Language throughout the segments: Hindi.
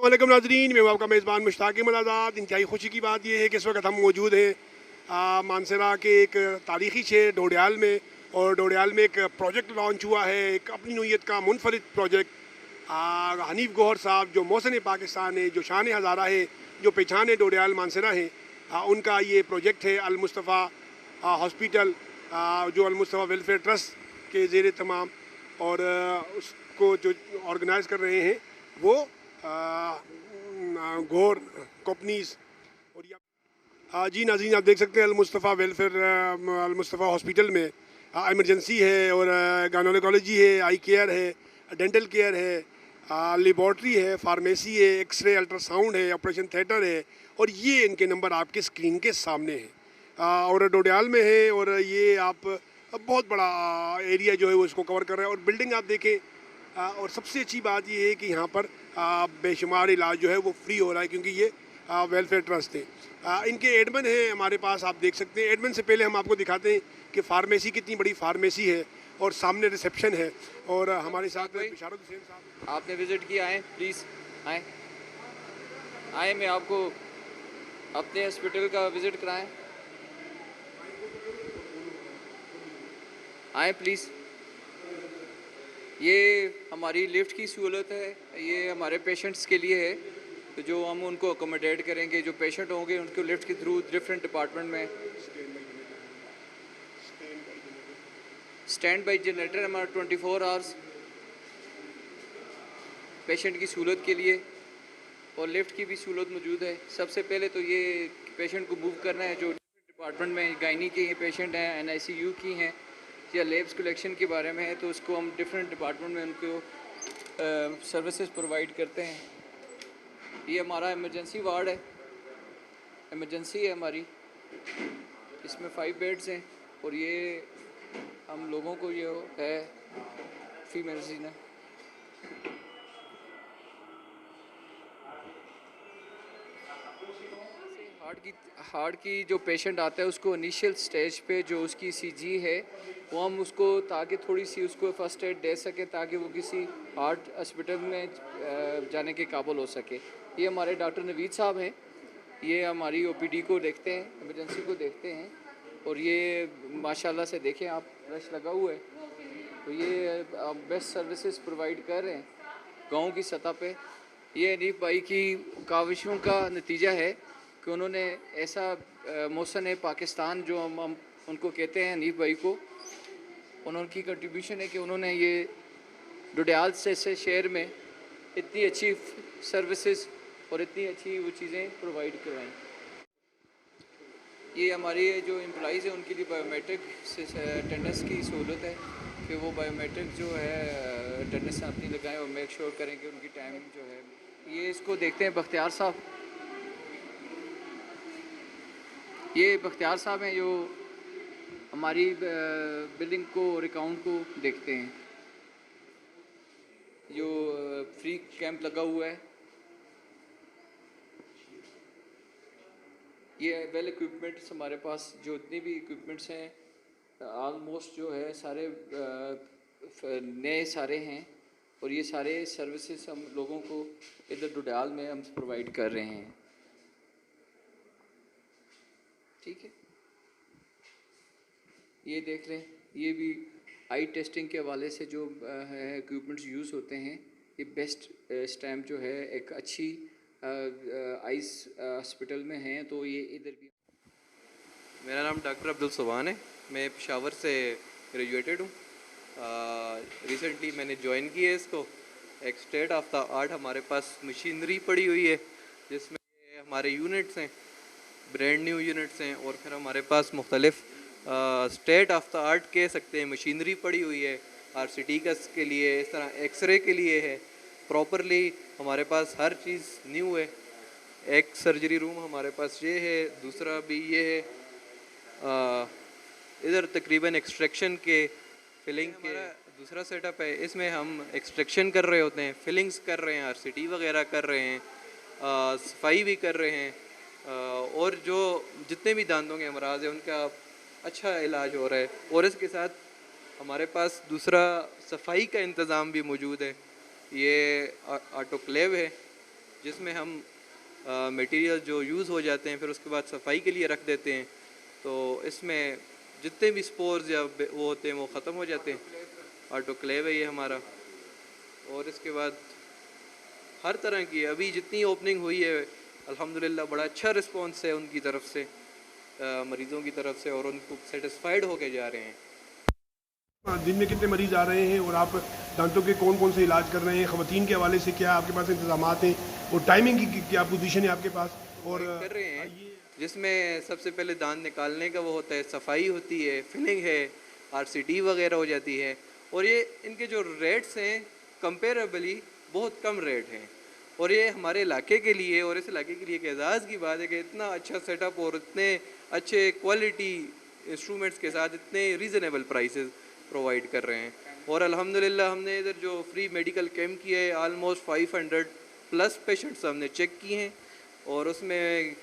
वालेकुम नाजरीन, मैं हूं आपका मेज़बान मुश्ताक अहमद आज़ाद। इंतहाई खुशी की बात यह है कि इस वक्त हम मौजूद हैं मानसरा के एक तारीख़ी शहर डोडियाल में। और डोडियाल में एक प्रोजेक्ट लॉन्च हुआ है, एक अपनी नौइयत का मुनफरिद प्रोजेक्ट। हनीफ गौहर साहब जो मौसम पाकिस्तान है, जो शान हज़ारा है, जो पहचान है डोडियाल मानसरा है, उनका ये प्रोजेक्ट है अल मुस्तफ़ा हॉस्पिटल, जो अल मुस्तफ़ा वेलफेयर ट्रस्ट के ज़ेर तमाम। और उसको जो ऑर्गेनाइज़ कर रहे हैं वो गौर कंपनीज। और जी नाज़रीन, आप देख सकते हैं अल मुस्तफ़ा वेलफेयर अल मुस्तफ़ा हॉस्पिटल में इमरजेंसी है और गायनेकोलॉजी है, आई केयर है, डेंटल केयर है, लेबॉर्ट्री है, फार्मेसी है, एक्सरे अल्ट्रासाउंड है, ऑपरेशन थिएटर है। और ये इनके नंबर आपके स्क्रीन के सामने हैं और डोडियाल में है। और ये आप बहुत बड़ा एरिया जो है वो इसको कवर कर रहे हैं। और बिल्डिंग आप देखें, और सबसे अच्छी बात ये है कि यहाँ पर बेशुमार इलाज जो है वो फ्री हो रहा है, क्योंकि ये वेलफेयर ट्रस्ट है। इनके एडमिन हैं हमारे पास, आप देख सकते हैं। एडमिन से पहले हम आपको दिखाते हैं कि फार्मेसी कितनी बड़ी फार्मेसी है और सामने रिसेप्शन है। और हमारे साथ बिशारत हुसैन साहब, आपने विज़िट किया है, प्लीज़ आए आए, मैं आपको अपने हॉस्पिटल का विज़िट कराएं, आए प्लीज़। ये हमारी लिफ्ट की सहूलत है, ये हमारे पेशेंट्स के लिए है, तो जो हम उनको अकोमोडेट करेंगे। जो पेशेंट होंगे उनको लिफ्ट के थ्रू डिफरेंट डिपार्टमेंट में स्टैंड बाई जनरेटर हमारा 24 आवर्स पेशेंट की सहूलत के लिए, और लिफ्ट की भी सहूलत मौजूद है। सबसे पहले तो ये पेशेंट को मूव करना है, जो डिपार्टमेंट में गायनी के पेशेंट हैं, NICU की हैं, या लेब्स कलेक्शन के बारे में है, तो उसको हम डिफरेंट डिपार्टमेंट में उनको सर्विसेज प्रोवाइड करते हैं। ये हमारा इमरजेंसी वार्ड है, इमरजेंसी है हमारी, इसमें 5 बेड्स हैं। और ये हम लोगों को ये है फीमेल जीना। हार्ट की जो पेशेंट आता है उसको इनिशियल स्टेज पे जो उसकी CG है वो हम उसको ताकि थोड़ी सी उसको फर्स्ट एड दे सके, ताकि वो किसी हार्ट हॉस्पिटल में जाने के काबिल हो सके। ये हमारे डॉक्टर नवीद साहब हैं, ये हमारी OPD को देखते हैं, इमरजेंसी को देखते हैं। और ये माशाल्लाह से देखें आप, रश लगा हुआ है, तो ये बेस्ट सर्विसेज प्रोवाइड कर रहे हैं गाँव की सतह पे। ये हनीफ भाई की काविशों का नतीजा है कि उन्होंने ऐसा मौसम पाकिस्तान जो हम उनको कहते हैं, हनीफ भाई को, उनकी कंट्रीब्यूशन है कि उन्होंने ये डोडियाल से शहर में इतनी अच्छी सर्विसेज और इतनी अच्छी वो चीज़ें प्रोवाइड करवाएं। ये हमारी जो एम्प्लॉइज़ हैं उनके लिए बायोमेट्रिक अटेंडेंस की सहूलत है कि वो बायोमेट्रिक जो है अटेंडेंस अपनी लगाएं और मेक श्योर करें कि उनकी टाइमिंग जो है। ये इसको देखते हैं बख्तियार साहब, ये बख्तियार साहब हैं जो हमारी बिल्डिंग को और अकाउंट को देखते हैं। जो फ्री कैंप लगा हुआ है, ये वेल इक्विपमेंट्स हमारे पास जो इतनी भी इक्विपमेंट्स हैं ऑलमोस्ट जो है सारे नए सारे हैं। और ये सारे सर्विसेज हम लोगों को इधर डोडियाल में हम प्रोवाइड कर रहे हैं। ठीक है, ये देख लें, ये भी आई टेस्टिंग के हवाले से जो है इक्विपमेंट्स यूज़ होते हैं, ये बेस्ट स्टैम्प जो है एक अच्छी आइस हॉस्पिटल में हैं, तो ये इधर भी। मेरा नाम डॉक्टर अब्दुल सुभान है, मैं पेशावर से ग्रेजुएटेड हूँ। रिसेंटली मैंने ज्वाइन किया है इसको। एक स्टेट ऑफ द आर्ट हमारे पास मशीनरी पड़ी हुई है, जिसमें हमारे यूनिट्स हैं, ब्रांड न्यू यूनिट्स हैं। और फिर हमारे पास मुख्तलिफ स्टेट ऑफ द आर्ट कह सकते हैं मशीनरी पड़ी हुई है। RCT के लिए, इस तरह एक्सरे के लिए है। प्रॉपरली हमारे पास हर चीज़ न्यू है। एक सर्जरी रूम हमारे पास ये है, दूसरा भी ये है। इधर तकरीबन एक्सट्रैक्शन के फिलिंग के दूसरा सेटअप है, इसमें हम एक्सट्रैक्शन कर रहे होते हैं, फिलिंग्स कर रहे हैं, RCT वगैरह कर रहे हैं, सफाई भी कर रहे हैं। और जो जितने भी दांतों के अमराज हैं उनका अच्छा इलाज हो रहा है। और इसके साथ हमारे पास दूसरा सफाई का इंतज़ाम भी मौजूद है। ये ऑटोक्लेव है, जिसमें हम मटेरियल जो यूज़ हो जाते हैं फिर उसके बाद सफाई के लिए रख देते हैं, तो इसमें जितने भी स्पोर्स या वो होते हैं वो ख़त्म हो जाते हैं। ऑटोक्लेव है ये हमारा। और इसके बाद हर तरह की अभी जितनी ओपनिंग हुई है अल्हम्दुलिल्लाह बड़ा अच्छा रिस्पांस है उनकी तरफ से, मरीज़ों की तरफ से, और उनको सेटिस्फाइड होके जा रहे हैं। दिन में कितने मरीज आ रहे हैं और आप दांतों के कौन कौन से इलाज कर रहे हैं? ख़वातीन के हवाले से क्या आपके पास इंतजाम हैं और टाइमिंग की क्या पोजीशन है आपके पास? और कर रहे हैं जिसमें सबसे पहले दांत निकालने का वो होता है, सफाई होती है, फिलिंग है, RCT वगैरह हो जाती है। और ये इनके जो रेट्स हैं कंपेरेबली बहुत कम रेट हैं, और ये हमारे इलाके के लिए और इस इलाके के लिए एक एजाज़ की बात है कि इतना अच्छा सेटअप और इतने अच्छे क्वालिटी इंस्ट्रूमेंट्स के साथ इतने रीज़नेबल प्राइसेस प्रोवाइड कर रहे हैं। और अल्हम्दुलिल्लाह हमने इधर जो फ्री मेडिकल कैंप किए है ऑलमोस्ट 500 प्लस पेशेंट्स हमने चेक किए हैं, और उसमें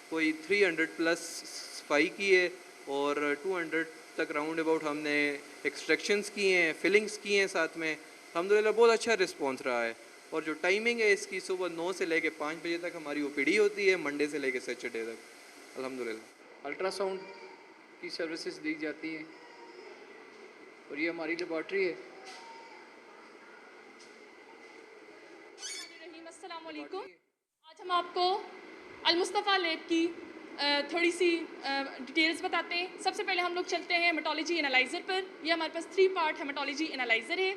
कोई 300 प्लस सफाई की है और 200 तक राउंड अबाउट हमने एक्सट्रैक्शंस किए हैं, फिलिंग्स किए हैं साथ में। अल्हम्दुलिल्लाह बहुत अच्छा रिस्पॉन्स रहा है। और जो टाइमिंग है इसकी सुबह 9 से लेके 5 बजे तक हमारी OPD होती है, मंडे से लेके सैटरडे तक अल्हम्दुलिल्लाह। अल्ट्रासाउंड की सर्विसेज दी जाती हैं, और ये हमारी लेबॉर्ट्री है। अस्सलाम वालेकुम। आज हम आपको अल मुस्तफ़ा लैब की थोड़ी सी डिटेल्स बताते हैं। सबसे पहले हम लोग चलते हैं हेमाटोलॉजी एनालाइज़र पर। ये हमारे पास 3 पार्ट हेमाटोलॉजी एनालाइज़र है,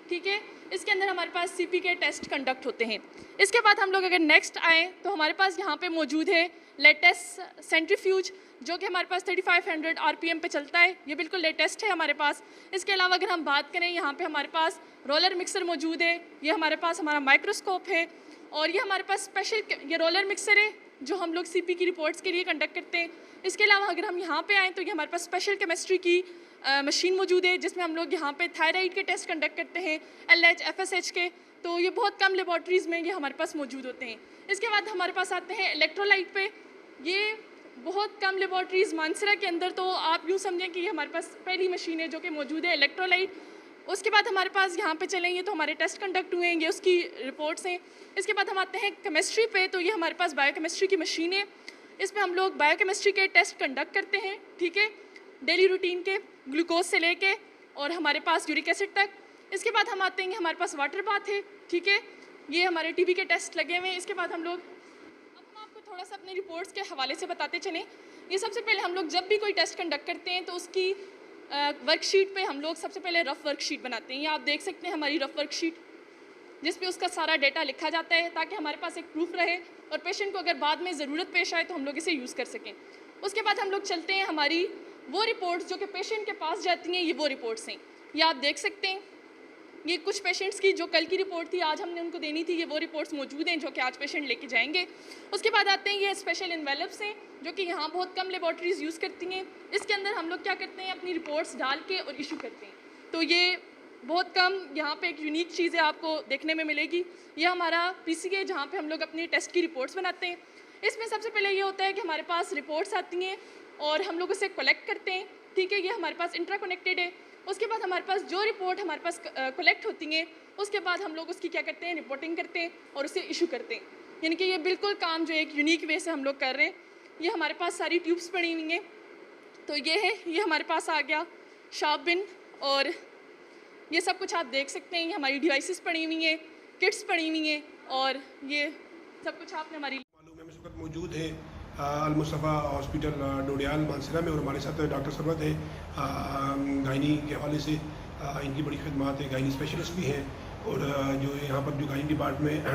ठीक है। इसके अंदर हमारे पास CP के टेस्ट कंडक्ट होते हैं। इसके बाद हम लोग अगर नेक्स्ट आएँ तो हमारे पास यहाँ पे मौजूद है लेटेस्ट सेंट्रीफ्यूज, जो कि हमारे पास 3500 RPM पे चलता है। ये बिल्कुल लेटेस्ट है हमारे पास। इसके अलावा अगर हम बात करें, यहाँ पे हमारे पास रोलर मिक्सर मौजूद है। ये हमारे पास हमारा माइक्रोस्कोप है, और ये हमारे पास स्पेशल ये रोलर मिक्सर है जो हम लोग CP की रिपोर्ट्स के लिए कंडक्ट करते हैं। इसके अलावा अगर हम यहाँ पे आएँ तो ये हमारे पास स्पेशल केमिस्ट्री की मशीन मौजूद है, जिसमें हम लोग यहाँ पे थायराइड के टेस्ट कंडक्ट करते हैं, LH FSH के। तो ये बहुत कम लेबॉर्ट्रीज़ में ये हमारे पास मौजूद होते हैं। इसके बाद हमारे पास आते हैं इलेक्ट्रोलाइट पे। ये बहुत कम लेबॉर्ट्रीज़ मानसरा के अंदर, तो आप यूँ समझें कि ये हमारे पास पहली मशीन है जो कि मौजूद है इलेक्ट्रोलाइट। उसके बाद हमारे पास यहाँ पे चलेंगे तो हमारे टेस्ट कंडक्ट हुए हैं, ये उसकी रिपोर्ट्स हैं। इसके बाद हम आते हैं केमिस्ट्री पे, तो ये हमारे पास बायोकेमिस्ट्री की मशीन है। इसमें हम लोग बायोकेमिस्ट्री के टेस्ट कंडक्ट करते हैं, ठीक है, डेली रूटीन के, ग्लूकोज से लेके और हमारे पास यूरिक एसिड तक। इसके बाद हम आते हैं, हमारे पास वाटर बाथ है, ठीक है, ये हमारे TB के टेस्ट लगे हुए हैं। इसके बाद हम लोग आपको थोड़ा सा अपनी रिपोर्ट्स के हवाले से बताते चलें। ये सबसे पहले हम लोग जब भी कोई टेस्ट कंडक्ट करते हैं तो उसकी वर्कशीट पे हम लोग सबसे पहले रफ़ वर्कशीट बनाते हैं। ये आप देख सकते हैं हमारी रफ़ वर्कशीट, जिस पे उसका सारा डेटा लिखा जाता है, ताकि हमारे पास एक प्रूफ रहे और पेशेंट को अगर बाद में ज़रूरत पेश आए तो हम लोग इसे यूज़ कर सकें। उसके बाद हम लोग चलते हैं हमारी वो रिपोर्ट्स जो कि पेशेंट के पास जाती हैं। ये वो रिपोर्ट्स हैं, ये आप देख सकते हैं। ये कुछ पेशेंट्स की जो कल की रिपोर्ट थी आज हमने उनको देनी थी, ये वो रिपोर्ट्स मौजूद हैं जो कि आज पेशेंट लेके जाएंगे। उसके बाद आते हैं ये स्पेशल इन्वेलप्स हैं जो कि यहाँ बहुत कम लेबॉर्ट्रीज़ यूज़ करती हैं। इसके अंदर हम लोग क्या करते हैं, अपनी रिपोर्ट्स डाल के और इशू करते हैं। तो ये बहुत कम यहाँ पे एक यूनिक चीज़ है, आपको देखने में मिलेगी। ये हमारा PCA जहाँ पे हम लोग अपनी टेस्ट की रिपोर्ट्स बनाते हैं। इसमें सबसे पहले ये होता है कि हमारे पास रिपोर्ट्स आती हैं और हम लोग उसे कलेक्ट करते हैं, ठीक है, ये हमारे पास इंट्रा कनेक्टेड है। उसके बाद हमारे पास जो रिपोर्ट हमारे पास कलेक्ट होती हैं, उसके बाद हम लोग उसकी क्या करते हैं, रिपोर्टिंग करते हैं और उसे इशू करते हैं। यानी कि ये बिल्कुल काम जो एक यूनिक वे से हम लोग कर रहे हैं। ये हमारे पास सारी ट्यूब्स पड़ी हुई हैं, तो ये है, ये हमारे पास आ गया शार्प बिन, और ये सब कुछ आप देख सकते हैं। ये हमारी डिवाइसेस पड़ी हुई हैं, किट्स पड़ी हुई हैं, और ये सब कुछ आपने हमारी मालूम है। इस वक्त मौजूद है अल मुस्तफ़ा हॉस्पिटल डोडियाल मानसरा में, और हमारे साथ डॉक्टर सरवत है, गायनी के हवाले से इनकी बड़ी खिदमत है, गायनी स्पेशलिस्ट भी हैं, और जो यहाँ पर जो गायनी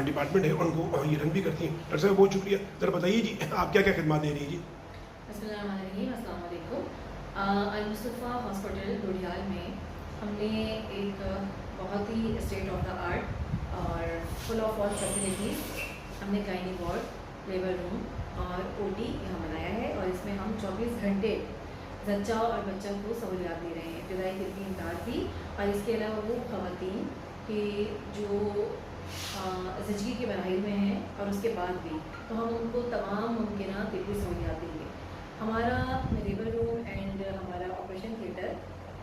डिपार्टमेंट है उनको ये रन भी करती हैं। डॉक्टर साहब बहुत शुक्रिया। ज़रा बताइए जी, आप क्या क्या खिदमत दे रही हैं जी? अस्सलाम वालेकुम। अल मुस्तफ़ा हॉस्पिटल डोडियाल में हमने एक बहुत ही स्टेट ऑफ द आर्ट और फुल ऑफ ऑल फैसिलिटीज़, हमने गायनी वार्ड, लेबर रूम और OT यहाँ बनाया है, और इसमें हम 24 घंटे जच्चा और बच्चा को सहूलियात दे रहे हैं, इब्तदाई तिब्बी इमदाद भी, और इसके अलावा वो ख़वातीन कि जो ज़िंदगी की मराहिल में हैं और उसके बाद भी, तो हम उनको तमाम मुमकिन तिब्बी सहूलियात देंगे। हमारा लेबर रूम एंड हमारा ऑपरेशन थिएटर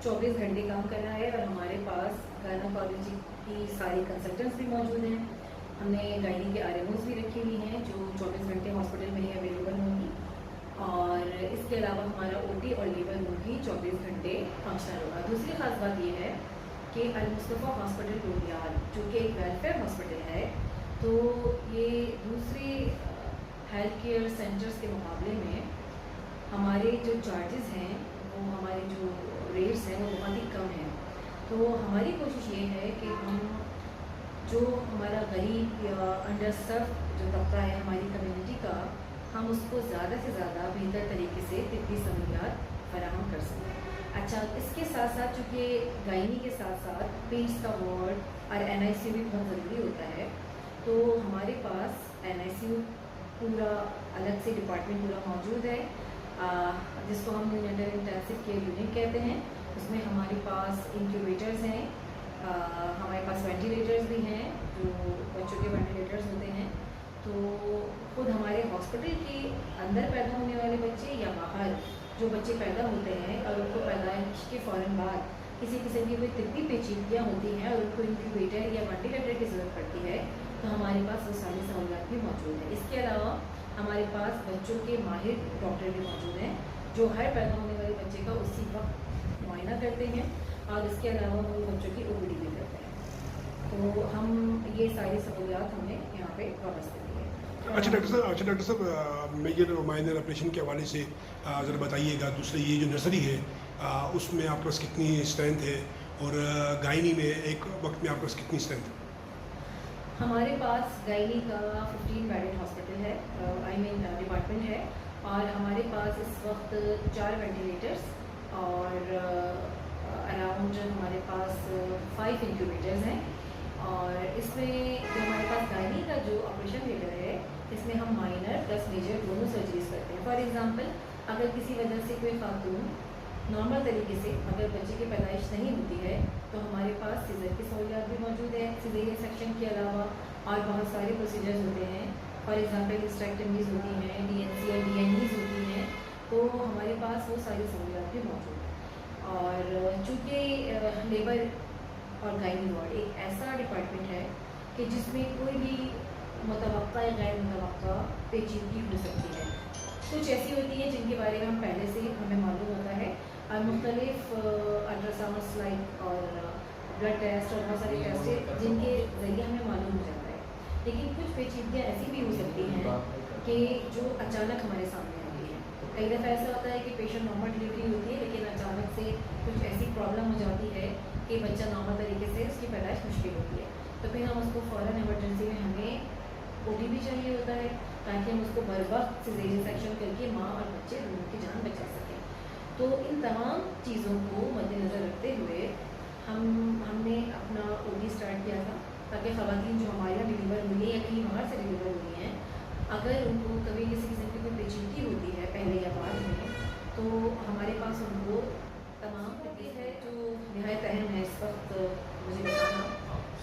24 घंटे काम कर रहा है, और हमारे पास गायनोकोलॉजी की सारी कंसल्टेंट्स भी मौजूद हैं। हमने गायनी के RMOs भी रखी हुई हैं जो 24 घंटे हॉस्पिटल में ही अवेलेबल होंगी, और इसके अलावा हमारा OT और लेबर रूम भी 24 घंटे फंक्शनल होगा। दूसरी ख़ास बात ये है कि अल-मुस्तफ़ा हॉस्पिटल डोडियाल जो कि एक वेलफेयर हॉस्पिटल है, तो ये दूसरे हेल्थ केयर सेंटर्स के मुकाबले में हमारे जो चार्जेस हैं, वो हमारे जो रेट्स हैं वो बहुत ही कम हैं। तो हमारी कोशिश ये है कि हम जो हमारा गरीब या अंडर सर्व जो तबका है हमारी कम्युनिटी का, हम उसको ज़्यादा से ज़्यादा बेहतर तरीके से तिब्बी सहूलियात फराहम कर सकें। अच्छा, इसके साथ साथ चूँकि गायनी के साथ साथ पेट्स का वार्ड और NICU भी बहुत ज़रूरी होता है, तो हमारे पास NICU पूरा अलग से डिपार्टमेंट पूरा मौजूद है, जिसको हम यूनिटर इंटेंसिव केयर यूनिट कहते हैं। उसमें हमारे पास इंक्यूबेटर्स हैं, हमारे पास वेंटिलेटर्स भी हैं जो बच्चों के वेंटिलेटर्स होते हैं। तो खुद हमारे हॉस्पिटल के अंदर पैदा होने वाले बच्चे या बाहर जो बच्चे पैदा होते हैं और उनको पैदाइश के फ़ौरन बाद किसी किस्म की कोई तिब्बी पेचीदगियाँ होती हैं और उनको इंक्यूबेटर या वेंटिलेटर की ज़रूरत पड़ती है, तो हमारे पास वो सारी सहूलियात भी मौजूद है। इसके अलावा हमारे पास बच्चों के माहिर डॉक्टर भी मौजूद हैं जो हर पैदा होने वाले बच्चे का उसी वक्त मुआयना करते हैं, और इसके अलावा वो बच्चों की OPD भी करते हैं। तो हम ये सारी सहूलियात हमने यहाँ पे वाबस्ता की है। अच्छा डॉक्टर साहब, मेजर और माइनर ऑपरेशन के हवाले से ज़रा बताइएगा। दूसरे ये जो नर्सरी है उसमें आपके पास कितनी स्ट्रेंथ है, और गायनी में एक वक्त में आपके पास कितनी स्ट्रेंथ है? हमारे पास गायनी का 15 बेडेड हॉस्पिटल है, डिपार्टमेंट है, और हमारे पास इस वक्त 4 वेंटिलेटर्स और अराउंड हमारे पास 5 इंक्यूबेटर्स हैं। और इसमें जो हमारे पास गायनी का जो ऑपरेशन थिएटर है, इसमें हम माइनर प्लस मेजर दोनों सर्जरीज करते हैं। फॉर एग्जांपल, अगर किसी वजह से कोई खातून नॉर्मल तरीके से अगर बच्चे की पैदाइश नहीं होती है, तो हमारे पास सीजर की सहूलियत भी मौजूद है। सीजरियन सेक्शन के अलावा और बहुत सारे प्रोसीजर्स होते हैं। फॉर एग्जांपल हिस्टेक्टमीज होती हैं, DNC और DNEs होती हैं, तो हमारे पास वो सारी सहूलियत भी मौजूद है। और चूँकि लेबर और गायनी वार्ड एक ऐसा डिपार्टमेंट है कि जिसमें कोई भी मुतवक्का या गैर मुतवक्का पेचीदगी हो सकती है। कुछ ऐसी होती हैं जिनके बारे में हम पहले से हमें मालूम होता है, और मुख्तलिफ अल्ट्रासाउंड्स लाइक और ब्लड टेस्ट और बहुत सारे टेस्ट है जिनके ज़रिए हमें मालूम हो जाता है। लेकिन कुछ पेचीदगियाँ ऐसी भी हो सकती हैं कि जो अचानक हमारे सामने आती हैं। कई दफ़ा ऐसा होता है कि पेशेंट नॉर्मल डिलीवरी होती है, लेकिन अचानक से कुछ ऐसी प्रॉब्लम हो जाती है कि बच्चा नॉर्मल तरीके से उसकी पैदाइश मुश्किल होती है, तो फिर हम उसको फ़ौरन इमरजेंसी में हमें OT भी चाहिए होता है, ताकि हम उसको बर वक्त सिजेरियन सेक्शन करके माँ और बच्चे दोनों की जान बचा सकें। तो इन तमाम चीज़ों को मद्देनज़र रखते हुए हमने अपना OT स्टार्ट किया था, ताकि ख़वातीन जो हमारे यहाँ डिलीवर हुई है या कहीं बाहर से डिलीवर हुई हैं, अगर उनको कभी किसी किस्म की कोई पेचीदगी होती है पहले या बाद में, तो हमारे पास उनको तमाम तकलीफ है। जो नहायत अहम है इस वक्त मुझे बताना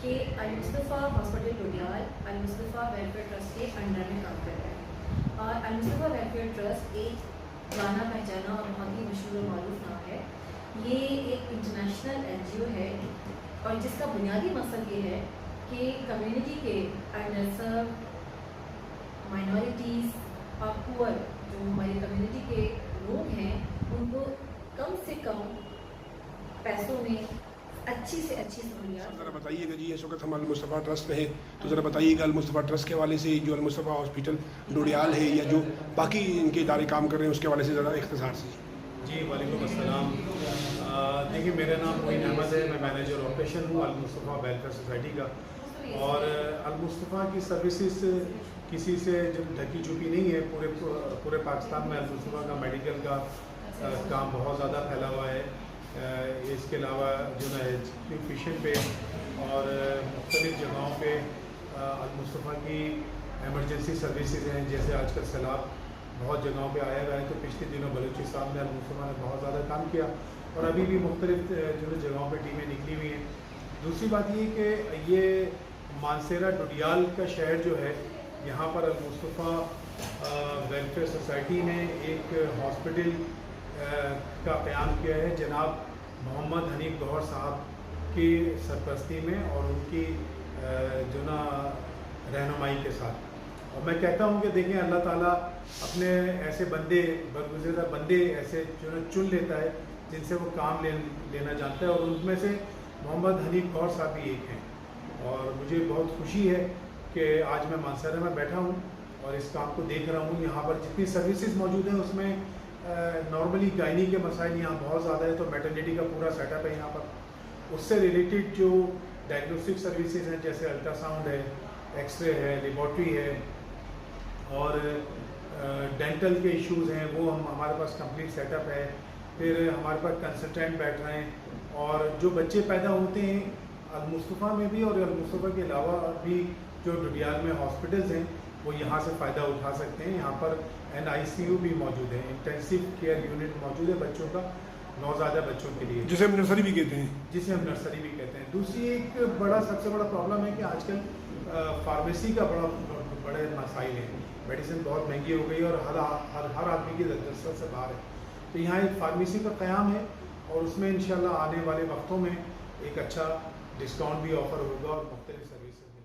कि अल-मुस्तफ़ा हॉस्पिटल डोडियाल अल-मुस्तफ़ा वेलफेयर ट्रस्ट के अंडर में काम कर रहा है, और अल-मुस्तफ़ा वेलफेयर ट्रस्ट एक जाना पहचाना और बहुत ही मशहूर और मारूफ नाम है। ये एक इंटरनेशनल NGO है, और जिसका बुनियादी मकसद ये है कि कम्युनिटी के अंडर सर्व माइनॉरिटीज़ और पुअर जो हमारी कम्युनिटी के लोग हैं, उनको कम से कम पैसों में अच्छी से अच्छी सहूलियत। ज़रा बताइएगा जी, इस वक्त हम अल-मुस्तफ़ा ट्रस्ट में हैं, तो ज़रा बताइएगा अल-मुस्तफ़ा ट्रस्ट के हवाले से, जो अल-मुस्तफ़ा हॉस्पिटल डोडियाल है या जो बाकी इनके इदारे काम कर रहे हैं उसके हवाले से ज़रा इख्तिसार से। जी वालेकुम अस्सलाम। देखिए, मेरा नाम मोइन अहमद है, मैं मैनेजर ऑपरेशन हूँ अल-मुस्तफ़ा वेलफेयर सोसाइटी का। और अल-मुस्तफ़ा की सर्विसेज किसी से ढकी छुपी नहीं है। पूरे पाकिस्तान में अल-मुस्तफ़ा का मेडिकल का काम बहुत ज़्यादा फैला हुआ है। इसके अलावा जो है पेशेंट पे और मुख्तलिफ़ जगहों पे अल-मुस्तफ़ा की एमरजेंसी सर्विसेज हैं। जैसे आजकल सैलाब बहुत जगहों पे आया हुआ है, तो पिछले दिनों बलूचिस्तान में अल-मुस्तफ़ा ने बहुत ज़्यादा काम किया, और अभी भी मुख्तलिफ़ जो है जगहों पे टीमें निकली हुई हैं। दूसरी बात ये कि ये मानसेरा डोडियाल का शहर जो है, यहाँ पर अल-मुस्तफ़ा वेलफेयर सोसाइटी ने एक हॉस्पिटल का क़याम किया है जनाब मोहम्मद हनीफ गौहर साहब की सरपरस्ती में, और उनकी जो ना रहनुमाई के साथ। और मैं कहता हूँ कि देखें अल्लाह ताला अपने ऐसे बंदे बरगुज़िरा बंदे ऐसे जो है चुन लेता है जिनसे वो काम लेना जानता है, और उनमें से मोहम्मद हनीफ कौर साहब भी एक हैं। और मुझे बहुत खुशी है कि आज मैं मानसरा में बैठा हूँ और इस काम को देख रहा हूँ। यहाँ पर जितनी सर्विसेज मौजूद हैं उसमें नॉर्मली गायनी के मसाइल यहाँ बहुत ज़्यादा है, तो मैटरनिटी का पूरा सेटअप है यहाँ पर। उससे रिलेटेड जो डायग्नोस्टिक सर्विसेज हैं जैसे अल्ट्रासाउंड है, एक्सरे है, लेबॉर्ट्री है, और डेंटल के इश्यूज़ हैं वो हमारे पास कंप्लीट सेटअप है। फिर हमारे पास कंसल्टेंट बैठ रहे हैं, और जो बच्चे पैदा होते हैं अल-मुस्तफ़ा में भी और अल-मुस्तफ़ा के अलावा भी जो डुडियाल में हॉस्पिटल्स हैं वो यहाँ से फ़ायदा उठा सकते हैं। यहाँ पर NICU भी मौजूद है, इंटेंसिव केयर यूनिट मौजूद है बच्चों का, नौज़ादा बच्चों के लिए, जिसे हम नर्सरी भी कहते हैं। जिसे हम नर्सरी भी कहते हैं। दूसरी एक सबसे बड़ा प्रॉब्लम है कि आजकल फार्मेसी का बड़े मसाइल हैं। मेडिसिन बहुत महंगी हो गई और हर आदमी की दस्तरस से बाहर है, तो यहाँ एक फार्मेसी का क़याम है, और उसमें इंशाल्लाह आने वाले वक्तों में एक अच्छा डिस्काउंट भी ऑफ़र होगा और मुख्तलिफ सर्विसेज